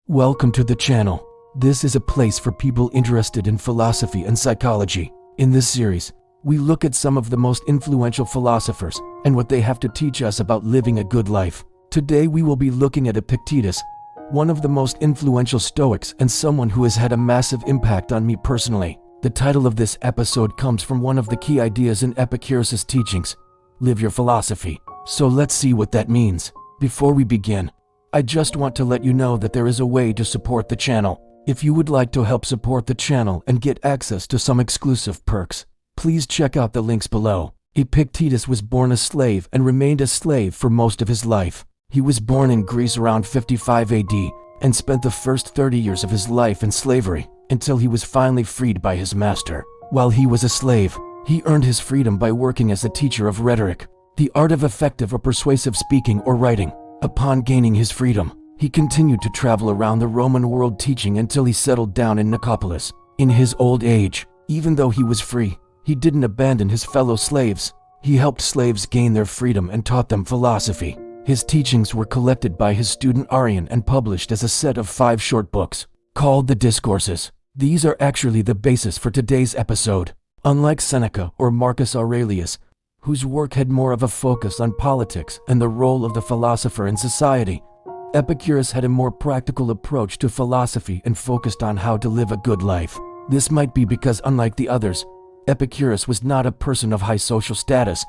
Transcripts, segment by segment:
Welcome to the channel. This is a place for people interested in philosophy and psychology. In this series, we look at some of the most influential philosophers and what they have to teach us about living a good life. Today we will be looking at Epictetus, one of the most influential Stoics and someone who has had a massive impact on me personally. The title of this episode comes from one of the key ideas in Epictetus' teachings: live your philosophy. So let's see what that means. Before we begin, I just want to let you know that there is a way to support the channel. If you would like to help support the channel and get access to some exclusive perks, please check out the links below. Epictetus was born a slave and remained a slave for most of his life. He was born in Greece around 55 AD and spent the first 30 years of his life in slavery until he was finally freed by his master. While he was a slave, he earned his freedom by working as a teacher of rhetoric, the art of effective or persuasive speaking or writing. Upon gaining his freedom, he continued to travel around the Roman world teaching until he settled down in Nicopolis. In his old age, even though he was free, he didn't abandon his fellow slaves. He helped slaves gain their freedom and taught them philosophy. His teachings were collected by his student Arian and published as a set of 5 short books, called the Discourses. These are actually the basis for today's episode. Unlike Seneca or Marcus Aurelius, whose work had more of a focus on politics and the role of the philosopher in society, Epictetus had a more practical approach to philosophy and focused on how to live a good life. This might be because, unlike the others, Epictetus was not a person of high social status,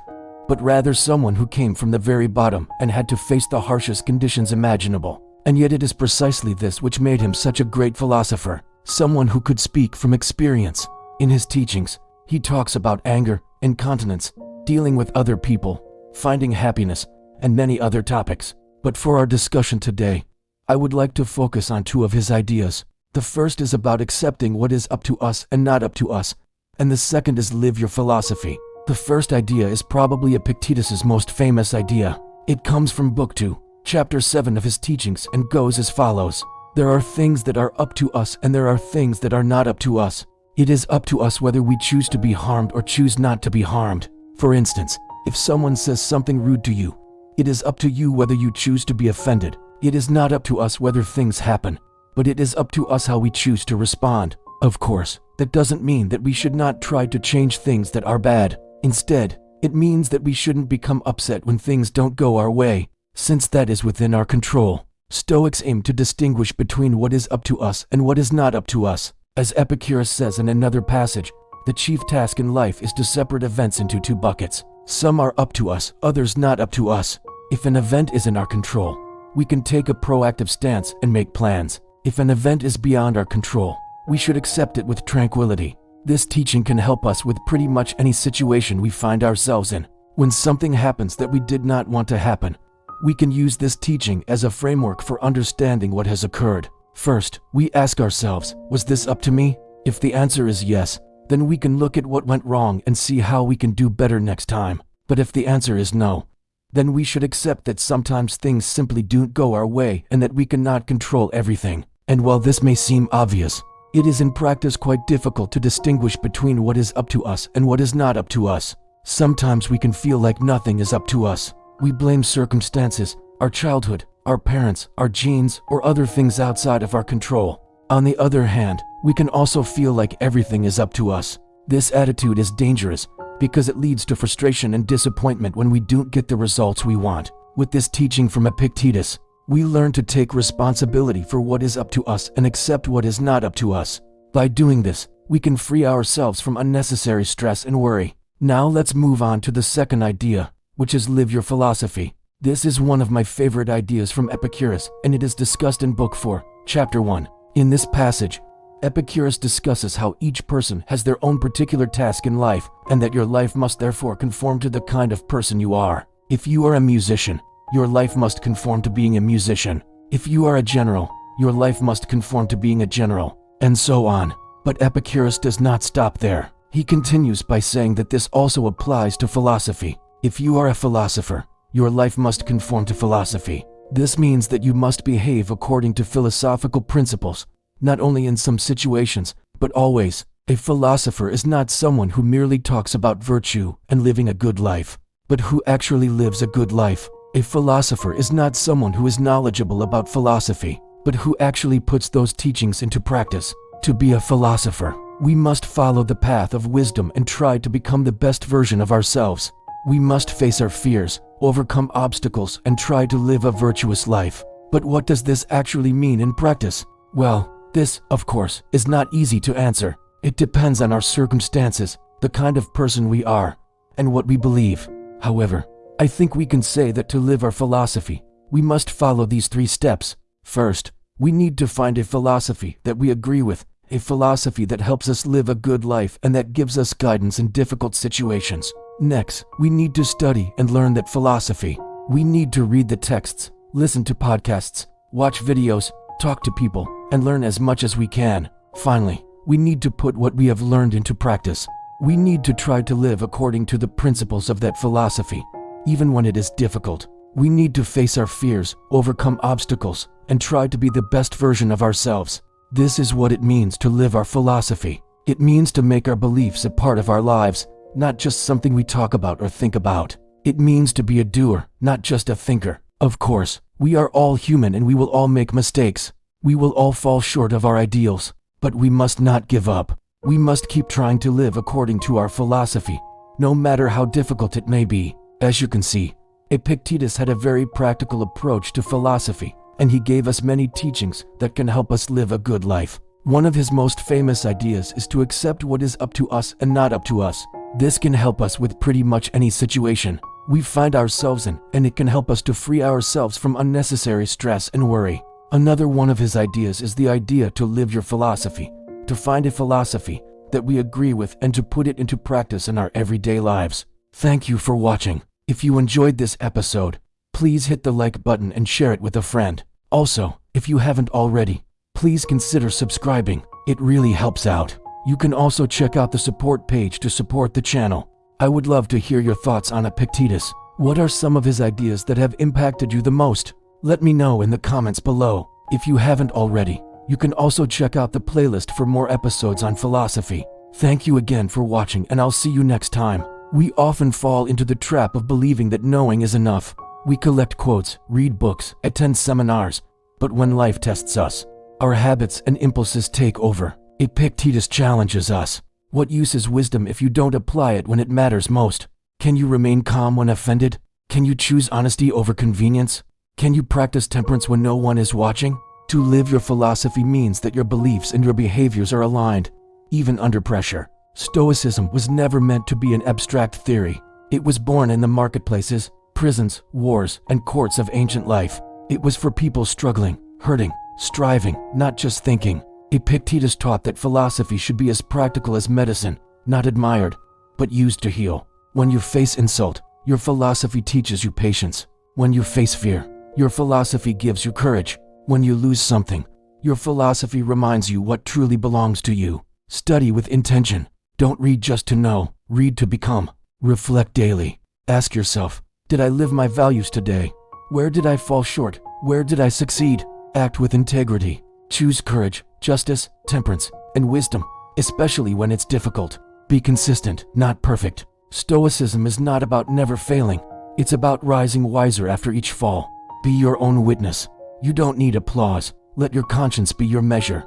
but rather someone who came from the very bottom and had to face the harshest conditions imaginable. And yet it is precisely this which made him such a great philosopher, someone who could speak from experience. In his teachings, he talks about anger, incontinence, dealing with other people, finding happiness, and many other topics. But for our discussion today, I would like to focus on 2 of his ideas. The first is about accepting what is up to us and not up to us, and the second is live your philosophy. The first idea is probably Epictetus' most famous idea. It comes from Book 2, Chapter 7 of his teachings and goes as follows: there are things that are up to us and there are things that are not up to us. It is up to us whether we choose to be harmed or choose not to be harmed. For instance, if someone says something rude to you, it is up to you whether you choose to be offended. It is not up to us whether things happen, but it is up to us how we choose to respond. Of course, that doesn't mean that we should not try to change things that are bad. Instead, it means that we shouldn't become upset when things don't go our way, since that is within our control. Stoics aim to distinguish between what is up to us and what is not up to us. As Epictetus says in another passage, the chief task in life is to separate events into 2 buckets. Some are up to us, others not up to us. If an event is in our control, we can take a proactive stance and make plans. If an event is beyond our control, we should accept it with tranquility. This teaching can help us with pretty much any situation we find ourselves in. When something happens that we did not want to happen, we can use this teaching as a framework for understanding what has occurred. First, we ask ourselves, was this up to me? If the answer is yes, then we can look at what went wrong and see how we can do better next time. But if the answer is no, then we should accept that sometimes things simply don't go our way and that we cannot control everything. And while this may seem obvious, it is in practice quite difficult to distinguish between what is up to us and what is not up to us. Sometimes we can feel like nothing is up to us. We blame circumstances, our childhood, our parents, our genes, or other things outside of our control. On the other hand, we can also feel like everything is up to us. This attitude is dangerous because it leads to frustration and disappointment when we don't get the results we want. With this teaching from Epictetus, we learn to take responsibility for what is up to us and accept what is not up to us. By doing this, we can free ourselves from unnecessary stress and worry. Now let's move on to the second idea, which is live your philosophy. This is one of my favorite ideas from Epictetus, and it is discussed in Book 4, Chapter 1. In this passage, Epictetus discusses how each person has their own particular task in life, and that your life must therefore conform to the kind of person you are. If you are a musician, your life must conform to being a musician. If you are a general, your life must conform to being a general, and so on. But Epictetus does not stop there. He continues by saying that this also applies to philosophy. If you are a philosopher, your life must conform to philosophy. This means that you must behave according to philosophical principles, not only in some situations, but always. A philosopher is not someone who merely talks about virtue and living a good life, but who actually lives a good life. A philosopher is not someone who is knowledgeable about philosophy, but who actually puts those teachings into practice. To be a philosopher, we must follow the path of wisdom and try to become the best version of ourselves. We must face our fears, overcome obstacles, and try to live a virtuous life. But what does this actually mean in practice? Well, this, of course, is not easy to answer. It depends on our circumstances, the kind of person we are, and what we believe. However, I think we can say that to live our philosophy, we must follow these 3 steps. First, we need to find a philosophy that we agree with, a philosophy that helps us live a good life and that gives us guidance in difficult situations. Next, we need to study and learn that philosophy. We need to read the texts, listen to podcasts, watch videos, talk to people, and learn as much as we can. Finally, we need to put what we have learned into practice. We need to try to live according to the principles of that philosophy, even when it is difficult. We need to face our fears, overcome obstacles, and try to be the best version of ourselves. This is what it means to live our philosophy. It means to make our beliefs a part of our lives, not just something we talk about or think about. It means to be a doer, not just a thinker. Of course, we are all human and we will all make mistakes. We will all fall short of our ideals, but we must not give up. We must keep trying to live according to our philosophy, no matter how difficult it may be. As you can see, Epictetus had a very practical approach to philosophy, and he gave us many teachings that can help us live a good life. One of his most famous ideas is to accept what is up to us and not up to us. This can help us with pretty much any situation we find ourselves in, and it can help us to free ourselves from unnecessary stress and worry. Another one of his ideas is the idea to live your philosophy, to find a philosophy that we agree with and to put it into practice in our everyday lives. Thank you for watching. If you enjoyed this episode, please hit the like button and share it with a friend. Also, if you haven't already, please consider subscribing. It really helps out. You can also check out the support page to support the channel. I would love to hear your thoughts on Epictetus. What are some of his ideas that have impacted you the most? Let me know in the comments below. If you haven't already, you can also check out the playlist for more episodes on philosophy. Thank you again for watching, and I'll see you next time. We often fall into the trap of believing that knowing is enough. We collect quotes, read books, attend seminars, but when life tests us, our habits and impulses take over. Epictetus challenges us. What use is wisdom if you don't apply it when it matters most? Can you remain calm when offended? Can you choose honesty over convenience? Can you practice temperance when no one is watching? To live your philosophy means that your beliefs and your behaviors are aligned, even under pressure. Stoicism was never meant to be an abstract theory. It was born in the marketplaces, prisons, wars, and courts of ancient life. It was for people struggling, hurting, striving, not just thinking. Epictetus taught that philosophy should be as practical as medicine, not admired, but used to heal. When you face insult, your philosophy teaches you patience. When you face fear, your philosophy gives you courage. When you lose something, your philosophy reminds you what truly belongs to you. Study with intention. Don't read just to know, read to become. Reflect daily. Ask yourself, did I live my values today? Where did I fall short? Where did I succeed? Act with integrity. Choose courage, justice, temperance, and wisdom, especially when it's difficult. Be consistent, not perfect. Stoicism is not about never failing. It's about rising wiser after each fall. Be your own witness. You don't need applause. Let your conscience be your measure.